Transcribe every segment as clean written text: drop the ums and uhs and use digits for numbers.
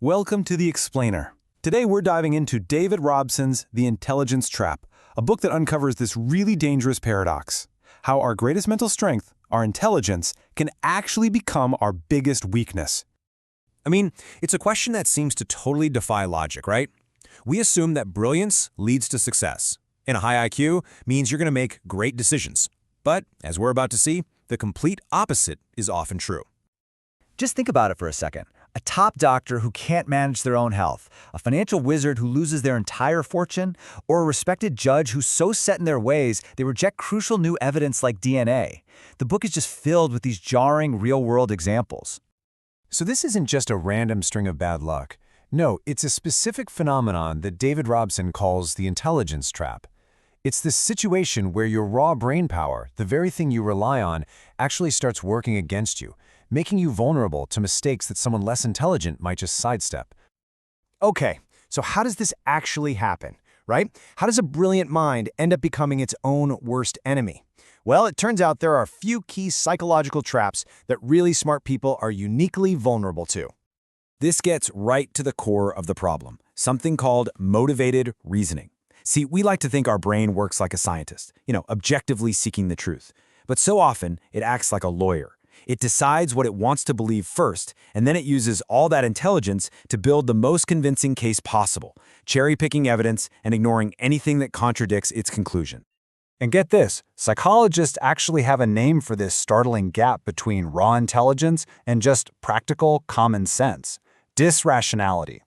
Welcome to The Explainer. Today we're diving into David Robson's The Intelligence Trap, a book that uncovers this really dangerous paradox: how our greatest mental strength, our intelligence, can actually become our biggest weakness. I mean, it's a question that seems to totally defy logic, right? We assume that brilliance leads to success, and a high IQ means you're going to make great decisions. But, as we're about to see, the complete opposite is often true. Just think about it for a second. A top doctor who can't manage their own health, a financial wizard who loses their entire fortune, or a respected judge who's so set in their ways they reject crucial new evidence like DNA. The book is just filled with these jarring, real-world examples. So this isn't just a random string of bad luck. No, it's a specific phenomenon that David Robson calls the intelligence trap. It's this situation where your raw brain power, the very thing you rely on, actually starts working against you, making you vulnerable to mistakes that someone less intelligent might just sidestep. Okay, so how does this actually happen, right? How does a brilliant mind end up becoming its own worst enemy? Well, it turns out there are a few key psychological traps that really smart people are uniquely vulnerable to. This gets right to the core of the problem, something called motivated reasoning. See, we like to think our brain works like a scientist, objectively seeking the truth. But so often, it acts like a lawyer. It decides what it wants to believe first, and then it uses all that intelligence to build the most convincing case possible, cherry-picking evidence and ignoring anything that contradicts its conclusion. And get this, psychologists actually have a name for this startling gap between raw intelligence and just practical common sense: disrationality.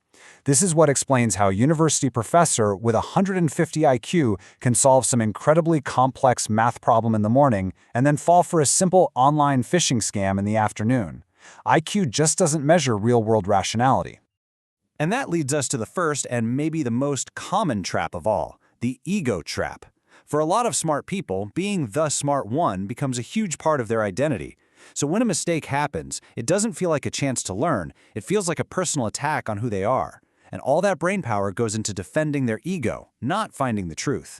This is what explains how a university professor with 150 IQ can solve some incredibly complex math problem in the morning and then fall for a simple online phishing scam in the afternoon. IQ just doesn't measure real-world rationality. And that leads us to the first and maybe the most common trap of all, the ego trap. For a lot of smart people, being the smart one becomes a huge part of their identity. So when a mistake happens, it doesn't feel like a chance to learn, it feels like a personal attack on who they are. And all that brain power goes into defending their ego, not finding the truth.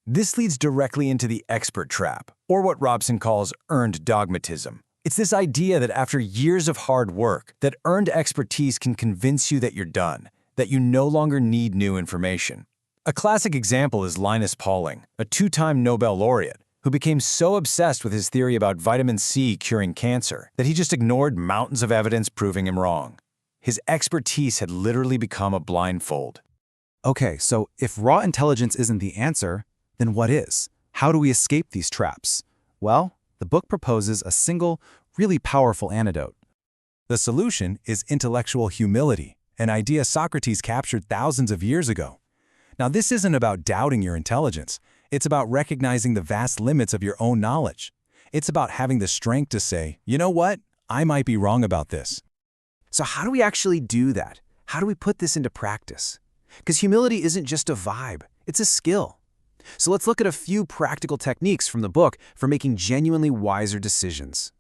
This leads directly into the expert trap, or what Robson calls earned dogmatism. It's this idea that after years of hard work, that earned expertise can convince you that you're done, that you no longer need new information. A classic example is Linus Pauling, a two-time Nobel laureate, who became so obsessed with his theory about vitamin C curing cancer that he just ignored mountains of evidence proving him wrong. His expertise had literally become a blindfold. Okay, so if raw intelligence isn't the answer, then what is? How do we escape these traps? Well, the book proposes a single, really powerful antidote. The solution is intellectual humility, an idea Socrates captured thousands of years ago. Now, this isn't about doubting your intelligence. It's about recognizing the vast limits of your own knowledge. It's about having the strength to say, you know what? I might be wrong about this. So how do we actually do that? How do we put this into practice? Because humility isn't just a vibe, it's a skill. So let's look at a few practical techniques from the book for making genuinely wiser decisions.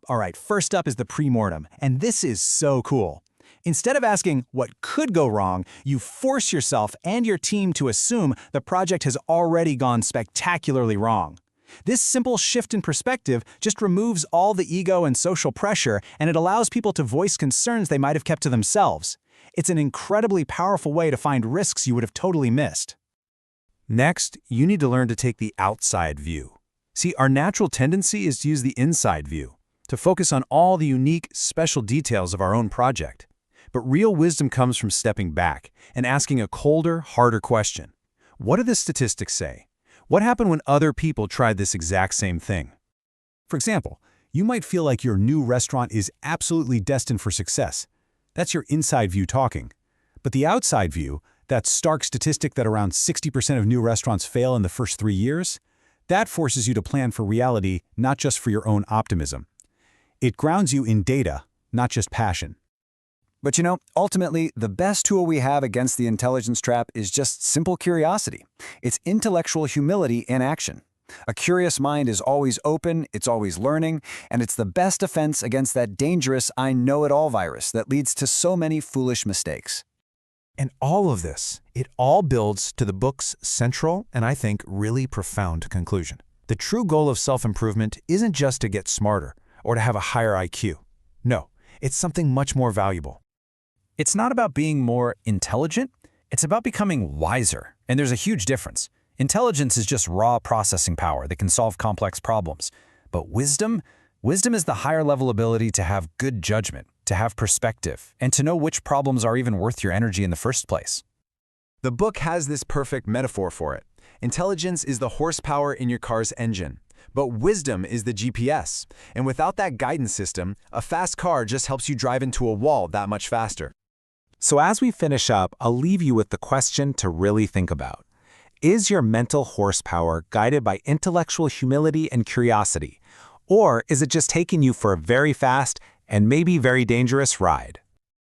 All right, first up is the premortem, and this is so cool. Instead of asking what could go wrong, you force yourself and your team to assume the project has already gone spectacularly wrong. This simple shift in perspective just removes all the ego and social pressure, and it allows people to voice concerns they might have kept to themselves. It's an incredibly powerful way to find risks you would have totally missed. Next, you need to learn to take the outside view. See, our natural tendency is to use the inside view, to focus on all the unique, special details of our own project. But real wisdom comes from stepping back and asking a colder, harder question. What do the statistics say? What happened when other people tried this exact same thing? For example, you might feel like your new restaurant is absolutely destined for success. That's your inside view talking. But the outside view, that stark statistic that around 60% of new restaurants fail in the first 3 years, that forces you to plan for reality, not just for your own optimism. It grounds you in data, not just passion. But ultimately, the best tool we have against the intelligence trap is just simple curiosity. It's intellectual humility in action. A curious mind is always open, it's always learning, and it's the best defense against that dangerous I know-it-all virus that leads to so many foolish mistakes. And all of this, it all builds to the book's central and I think really profound conclusion. The true goal of self-improvement isn't just to get smarter or to have a higher IQ. No, it's something much more valuable. It's not about being more intelligent, it's about becoming wiser. And there's a huge difference. Intelligence is just raw processing power that can solve complex problems. But wisdom is the higher level ability to have good judgment, to have perspective, and to know which problems are even worth your energy in the first place. The book has this perfect metaphor for it. Intelligence is the horsepower in your car's engine, but wisdom is the GPS. And without that guidance system, a fast car just helps you drive into a wall that much faster. So as we finish up, I'll leave you with the question to really think about. Is your mental horsepower guided by intellectual humility and curiosity? Or is it just taking you for a very fast and maybe very dangerous ride?